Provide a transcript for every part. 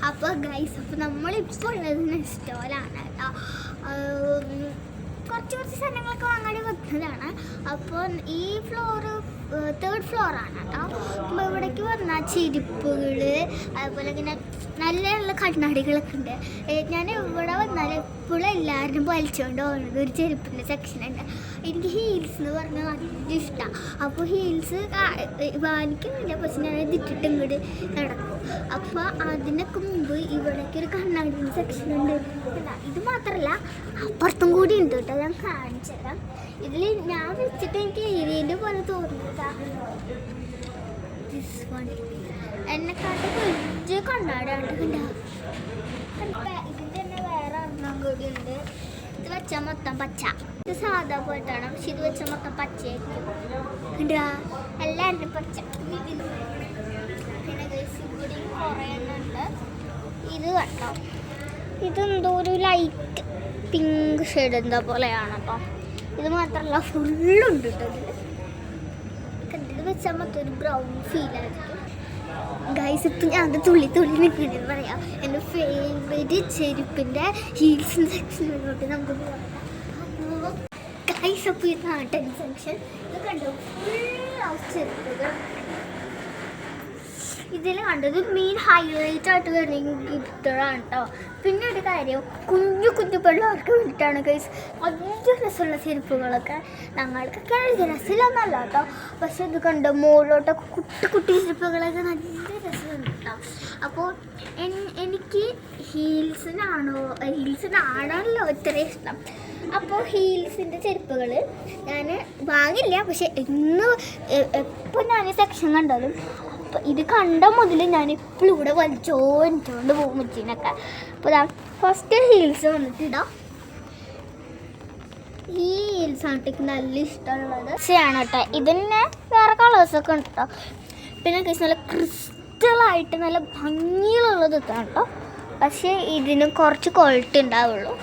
അപ്പോൾ ഗൈസ്, അപ്പോൾ നമ്മളിപ്പോൾ ഉള്ളത് സ്റ്റോലാണ് കേട്ടോ. കുറച്ച് സാധനങ്ങളൊക്കെ വാങ്ങാൻ വന്നതാണ്. അപ്പോൾ ഈ ഫ്ലോറ് 3rd ഫ്ലോറാണ് കേട്ടോ. അപ്പോൾ ഇവിടേക്ക് വന്നാൽ ചെരുപ്പുകൾ, അതുപോലെ ഇങ്ങനെ നല്ല നല്ല കണ്ണാടികളൊക്കെ ഉണ്ട്. ഞാൻ ഇവിടെ വന്നാൽ എപ്പോഴും എല്ലാവരും വലിച്ചുകൊണ്ട് പോകുന്നത് ഒരു ചെരുപ്പിൻ്റെ സെക്ഷനുണ്ട്. എനിക്ക് ഹീൽസ് എന്ന് പറഞ്ഞാൽ നല്ല ഇഷ്ടമാണ്. അപ്പോൾ ഹീൽസ് വാങ്ങിക്കുന്നില്ല, പക്ഷെ ഞാൻ ഇതിട്ടിട്ട് ഇങ്ങോട്ട് നടക്കും. അപ്പോൾ അതിനൊക്കെ മുമ്പ് ഇവിടേക്ക് ഒരു കണ്ണാടിൻ്റെ സെക്ഷനുണ്ട്. ഇത് മാത്രമല്ല, അപ്പുറത്തും കൂടി ഉണ്ട് കേട്ടോ. ഞാൻ കാണിച്ചു തരാം. ഇതിൽ ഞാൻ വെച്ചിട്ട് എനിക്ക് ഏരിയൻ്റെ പോലെ തോന്നുന്നതാണ്. എന്നെക്കാട്ട് വലിയ കണ്ണാടാണ് ഉണ്ടാവും. ഇതിൻ്റെ തന്നെ വേറെ എണ്ണം കൂടി ഉണ്ട്. ഇത് വെച്ചാൽ മൊത്തം പച്ച. ഇത് സാധാ പോയിട്ടാണ്, പക്ഷെ ഇത് വെച്ചാൽ മൊത്തം പച്ചയായിരിക്കും. ഉണ്ടാ എല്ലാവരും പച്ച. പിന്നെ ഇവിടെ കുറേ എണ്ണം ഉണ്ട്. ഇത് കണ്ടോ, ഇതെന്തോ ഒരു ലൈറ്റ് പിങ്ക് ഷെയ്ഡ് എന്താ പോലെയാണ് കേട്ടോ. ഇത് മാത്രമല്ല, ഫുള്ളുണ്ട് കേട്ടോ. ഇതിൽ വെച്ചാൽ മൊത്തം ഒരു ബ്രൗൺ ഫീലായിരിക്കും. ഗൈസ്, ഇപ്പം ഞാൻ അത് തുള്ളി നിൽക്കണമെന്ന് പറയാം. എൻ്റെ ഫേവറേറ്റ് ചെരുപ്പിൻ്റെ ഹീൽസിൻ്റെ സെക്ഷനിലോട്ട് നമുക്ക് പോകാം. ഗൈസ്, അപ്പോൾ ഇതാണ് 10 സെക്ഷൻ. ഇത് കണ്ടോ, ഫുൾ ചെരുപ്പുകൾ. ഇതിൽ കണ്ടത് മെയിൻ ഹൈലൈറ്റ് ആയിട്ട് വരുന്ന ഗിഫ്റ്റുകളാണ് കേട്ടോ. പിന്നെ ഒരു കാര്യം, കുഞ്ഞു പിള്ളേർക്ക് വേണ്ടിയിട്ടാണ് ഗൈസ് വലിയ രസമുള്ള ചെരുപ്പുകളൊക്കെ. ഞങ്ങൾക്കൊക്കെ രസമില്ലെന്നല്ല കേട്ടോ, പക്ഷെ ഇത് കണ്ടോ, മുകളിലോട്ടൊക്കെ കുട്ടി ചെരുപ്പുകളൊക്കെ നല്ല രസമുണ്ട് കേട്ടോ. അപ്പോൾ എനിക്ക് ഹീൽസിനാണല്ലോ ഇത്ര ഇഷ്ടം. അപ്പോൾ ഹീൽസിൻ്റെ ചെരുപ്പുകൾ ഞാൻ വാങ്ങില്ല, പക്ഷെ എപ്പോൾ ഞാൻ സെക്ഷൻ കണ്ടാലും ഇത് കണ്ട മുതൽ ഞാൻ എപ്പോഴും ഇവിടെ വലിച്ചോണ്ട് പോകും മുച്ചിനൊക്കെ. അപ്പോൾ ഫസ്റ്റ് ഹീൽസ് വന്നിട്ടിടാം. ഈ ഹീൽസാണ് എനിക്ക് നല്ല ഇഷ്ടമുള്ളത്. ശരിയാണ് കേട്ടോ. ഇതിന് വേറെ കളേഴ്സൊക്കെ ഉണ്ട് കേട്ടോ. പിന്നെ നല്ല ക്രിസ്റ്റലായിട്ട് നല്ല ഭംഗിയിലുള്ളത് ഇതാണ് കേട്ടോ. പക്ഷേ ഇതിന് കുറച്ച് ക്വാളിറ്റി ഉണ്ടാവുള്ളൂ.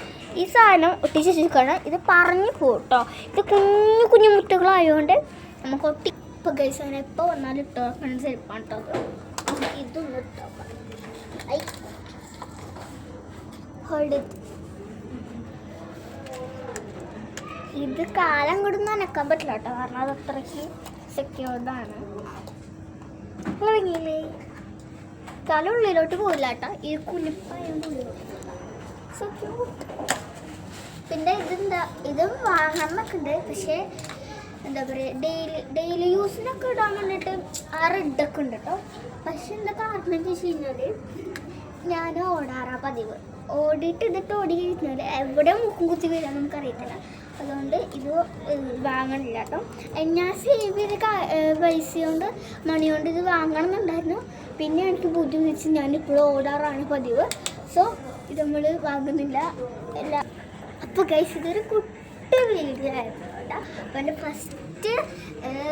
ഈ സാധനം ഒട്ടിച്ച് വെച്ചിരിക്കണം. ഇത് പറഞ്ഞു പോകും കേട്ടോ. ഇത് കുഞ്ഞു മുട്ടുകളായതുകൊണ്ട് നമുക്ക് ഒട്ടി. ഇപ്പോൾ ഗൈസ്, അങ്ങനെ എപ്പോൾ വന്നാലും ഇട്ടോ ചെരുപ്പാണ് കേട്ടോ. ഇതൊന്നും ഇട്ടോ ഇത് കാലം കൊടുന്ന് നനക്കാൻ പറ്റില്ല കേട്ടോ, കാരണം അത് അത്രയ്ക്ക് സെക്യൂർഡാണ്. ഇറങ്ങിയില്ലേ, കാലം ഉള്ളിലോട്ട് പോയില്ല കേട്ടോ. ഈ കുഞ്ഞിപ്പായോണ്ട് ഉള്ളിലോട്ട്. So cute. പിന്നെ ഇതും വാങ്ങണമെന്നൊക്കെ ഉണ്ട്, പക്ഷേ എന്താ പറയുക, ഡെയിലി യൂസിനൊക്കെ ഇടാൻ വേണ്ടിയിട്ട് ആ റെഡൊക്കെ ഉണ്ട് കേട്ടോ. പക്ഷെ എന്താ കാരണം എന്ന് വെച്ച് കഴിഞ്ഞാൽ ഞാൻ ഓടാറാ പതിവ്. ഓടിയിട്ട് ഓടി കഴിഞ്ഞാൽ എവിടെ മുക്കും കുത്തി വരാൻ നമുക്കറിയത്തില്ല. അതുകൊണ്ട് ഇത് വാങ്ങണില്ല കേട്ടോ. ഞാൻ സേവ് ചെയ്ത പൈസ കൊണ്ട് മണി കൊണ്ട് ഇത് വാങ്ങണം എന്നുണ്ടായിരുന്നു. പിന്നെ എനിക്ക് ബുദ്ധി വെച്ച് ഞാനിപ്പോഴും ഓടാറാണ് പതിവ്. സോ ഇത് നമ്മൾ വാങ്ങുന്നില്ല. അപ്പോൾ ഗൈസ്, ഇതൊരു കുട്ടി വീഡിയോ ആയിരുന്നു കേട്ടോ. അപ്പോൾ എൻ്റെ ഫസ്റ്റ്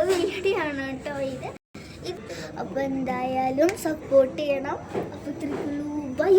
വീഡിയോ ആണ് കേട്ടോ ഇത്. അപ്പോൾ എന്തായാലും സപ്പോർട്ട് ചെയ്യണം. അപ്പോൾ ഇത്രയ്ക്കുള്ളൂ. ബൈ.